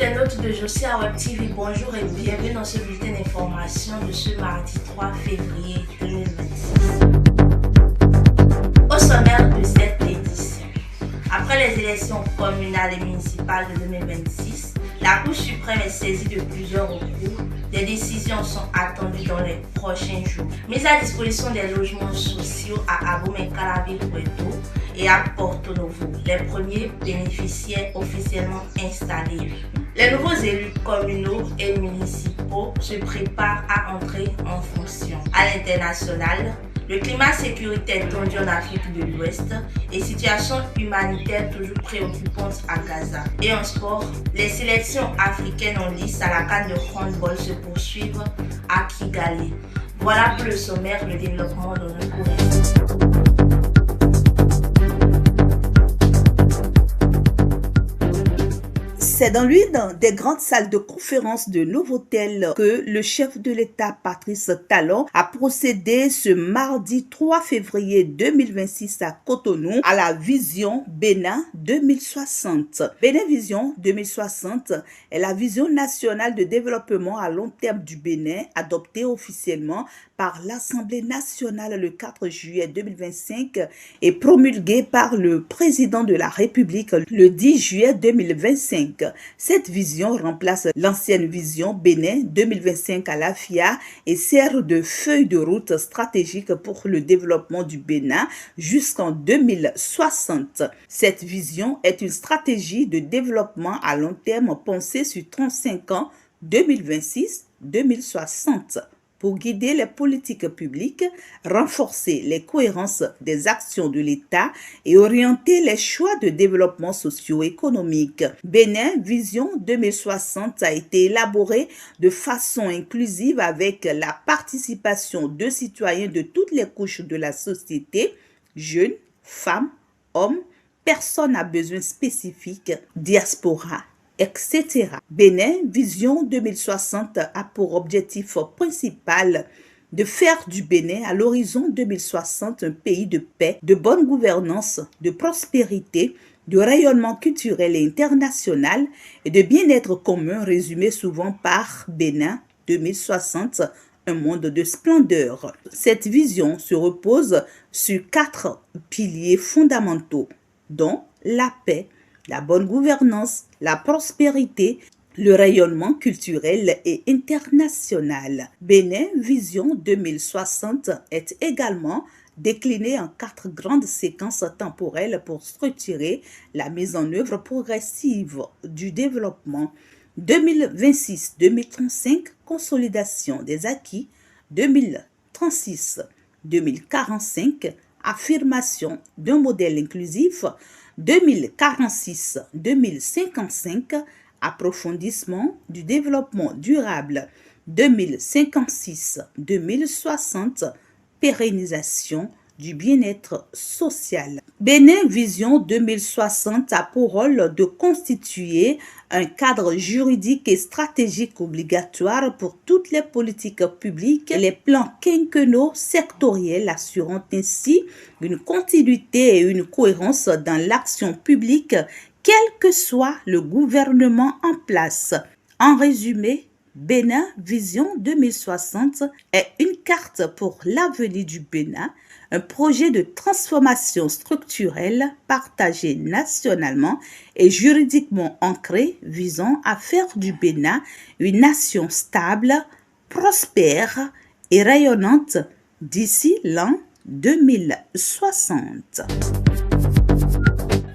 internautes de Josia Web TV, bonjour et bienvenue dans ce bulletin d'information de ce mardi 3 février 2026. Au sommaire de cette édition, après les élections communales et municipales de 2026, la Cour suprême est saisie de plusieurs recours. Des décisions sont attendues dans les prochains jours. Mise à disposition des logements sociaux à Abomey-Calavi-Puerto et à Porto Novo. Les premiers bénéficiaires officiellement installés. Les nouveaux élus communaux et municipaux se préparent à entrer en fonction. À l'international, le climat sécuritaire tendu en Afrique de l'Ouest et situation humanitaire toujours préoccupante à Gaza. Et en sport, les sélections africaines en lice à la CAN de handball se poursuivent à Kigali. Voilà pour le sommaire, le développement de nos cours. C'est dans l'une des grandes salles de conférence de Novotel que le chef de l'État, Patrice Talon, a procédé ce mardi 3 février 2026 à Cotonou à la Vision Bénin 2060. Bénin Vision 2060 est la vision nationale de développement à long terme du Bénin, adoptée officiellement par l'Assemblée nationale le 4 juillet 2025 et promulguée par le président de la République le 10 juillet 2025. Cette vision remplace l'ancienne vision Bénin 2025 à l'AFIA et sert de feuille de route stratégique pour le développement du Bénin jusqu'en 2060. Cette vision est une stratégie de développement à long terme pensée sur 35 ans 2026-2060. Pour guider les politiques publiques, renforcer les cohérences des actions de l'État et orienter les choix de développement socio-économique. Bénin Vision 2060 a été élaboré de façon inclusive avec la participation de citoyens de toutes les couches de la société, jeunes, femmes, hommes, personnes à besoins spécifiques, diaspora, etc. Bénin Vision 2060 a pour objectif principal de faire du Bénin à l'horizon 2060 un pays de paix, de bonne gouvernance, de prospérité, de rayonnement culturel et international et de bien-être commun résumé souvent par Bénin 2060, un monde de splendeur. Cette vision se repose sur 4 piliers fondamentaux, dont la paix, la bonne gouvernance, la prospérité, le rayonnement culturel et international. Bénin Vision 2060 est également décliné en 4 grandes séquences temporelles pour structurer la mise en œuvre progressive du développement. 2026-2035, consolidation des acquis. 2036-2045, affirmation d'un modèle inclusif. 2046-2055, approfondissement du développement durable. 2056-2060, pérennisation du bien-être social. Bénin Vision 2060 a pour rôle de constituer un cadre juridique et stratégique obligatoire pour toutes les politiques publiques et les plans quinquennaux sectoriels, assurant ainsi une continuité et une cohérence dans l'action publique, quel que soit le gouvernement en place. En résumé, Bénin Vision 2060 est une carte pour l'avenir du Bénin, un projet de transformation structurelle partagé nationalement et juridiquement ancré visant à faire du Bénin une nation stable, prospère et rayonnante d'ici l'an 2060.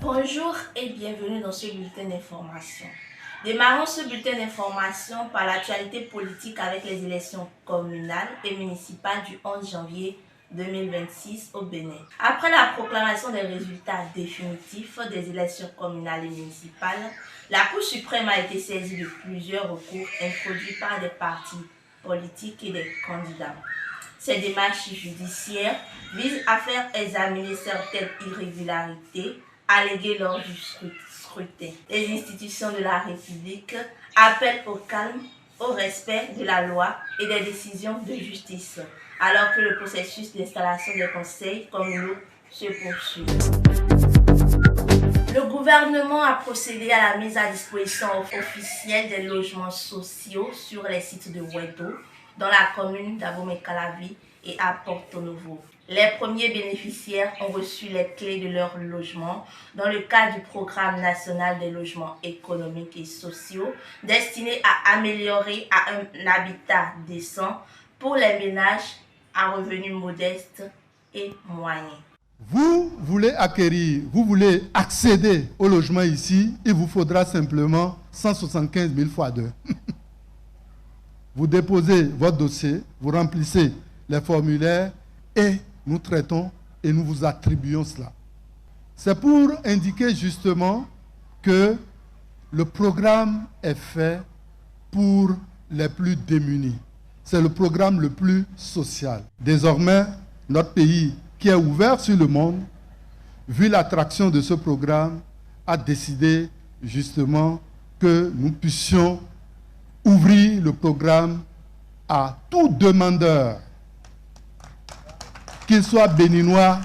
Bonjour et bienvenue dans ce bulletin d'information. Démarrons ce bulletin d'information par l'actualité politique avec les élections communales et municipales du 11 janvier 2026 au Bénin. Après la proclamation des résultats définitifs des élections communales et municipales, la Cour suprême a été saisie de plusieurs recours introduits par des partis politiques et des candidats. Ces démarches judiciaires visent à faire examiner certaines irrégularités alléguées lors du scrutin. Les institutions de la République appellent au calme, au respect de la loi et des décisions de justice, alors que le processus d'installation des conseils communaux se poursuit. Le gouvernement a procédé à la mise à disposition officielle des logements sociaux sur les sites de Wedo, dans la commune d'Abomey-Calavi et à Porto Novo. Les premiers bénéficiaires ont reçu les clés de leur logement dans le cadre du programme national des logements économiques et sociaux destiné à améliorer un habitat décent pour les ménages à revenus modestes et moyens. Vous voulez acquérir, vous voulez accéder au logement ici, il vous faudra simplement 175 000 fois 2. Vous déposez votre dossier, vous remplissez les formulaires et nous traitons et nous vous attribuons cela. C'est pour indiquer justement que le programme est fait pour les plus démunis. C'est le programme le plus social. Désormais, notre pays, qui est ouvert sur le monde, vu l'attraction de ce programme, a décidé justement que nous puissions ouvrir le programme à tout demandeur, qu'il soit béninois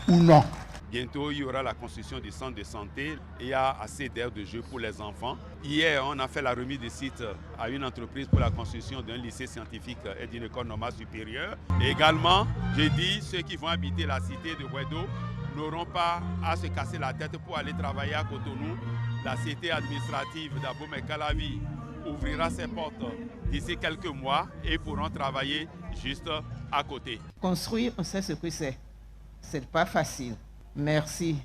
ou non. Bientôt, il y aura la construction du centre de santé. Il y a assez d'aires de jeu pour les enfants. Hier, on a fait la remise de site à une entreprise pour la construction d'un lycée scientifique et d'une école normale supérieure. Et également, j'ai dit, ceux qui vont habiter la cité de Wedo n'auront pas à se casser la tête pour aller travailler à Cotonou. La cité administrative d'Abomey-Calavi ouvrira ses portes d'ici quelques mois et pourront travailler juste à côté. Construire, on sait ce que c'est. C'est pas facile. Merci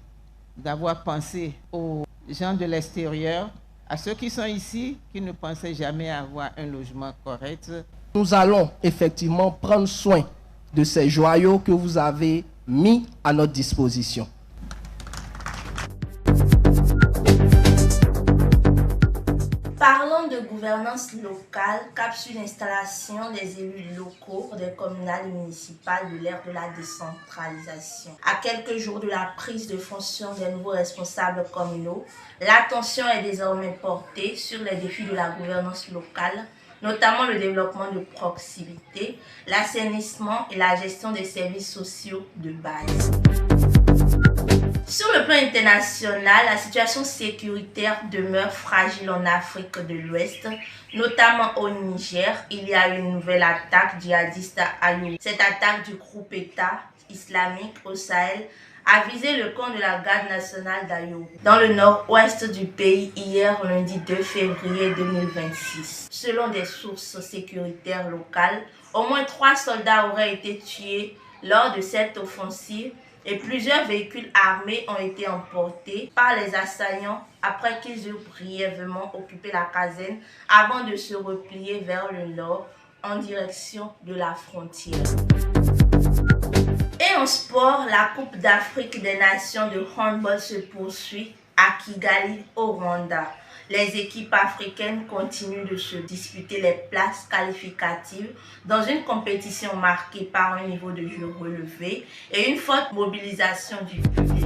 d'avoir pensé aux gens de l'extérieur, à ceux qui sont ici, qui ne pensaient jamais avoir un logement correct. Nous allons effectivement prendre soin de ces joyaux que vous avez mis à notre disposition. Parlons de gouvernance locale, capsule d'installation des élus locaux des communales et municipales de l'ère de la décentralisation. À quelques jours de la prise de fonction des nouveaux responsables communaux, l'attention est désormais portée sur les défis de la gouvernance locale, notamment le développement de proximité, l'assainissement et la gestion des services sociaux de base. Sur le plan international, la situation sécuritaire demeure fragile en Afrique de l'Ouest, notamment au Niger. Il y a eu une nouvelle attaque djihadiste à Ayoub. Cette attaque du groupe État islamique au Sahel a visé le camp de la garde nationale d'Ayoub, dans le nord-ouest du pays, hier lundi 2 février 2026. Selon des sources sécuritaires locales, au moins 3 soldats auraient été tués lors de cette offensive et plusieurs véhicules armés ont été emportés par les assaillants après qu'ils eurent brièvement occupé la caserne avant de se replier vers le nord en direction de la frontière. Et en sport, la Coupe d'Afrique des Nations de handball se poursuit à Kigali, au Rwanda. Les équipes africaines continuent de se disputer les places qualificatives dans une compétition marquée par un niveau de jeu relevé et une forte mobilisation du public.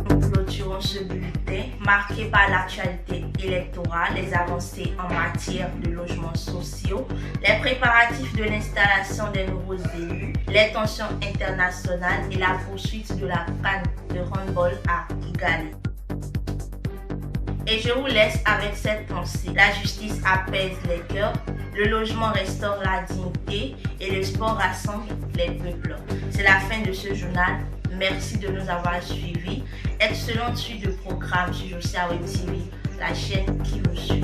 Nous clôturons ce bulletin marqué par l'actualité électorale, les avancées en matière de logements sociaux, les préparatifs de l'installation des nouveaux élus, les tensions internationales et la poursuite de la CAN de handball à Kigali. Et je vous laisse avec cette pensée. La justice apaise les cœurs, le logement restaure la dignité et le sport rassemble les peuples. C'est la fin de ce journal. Merci de nous avoir suivis. Excellente suite de programmes sur Josia Web TV, la chaîne qui vous suit.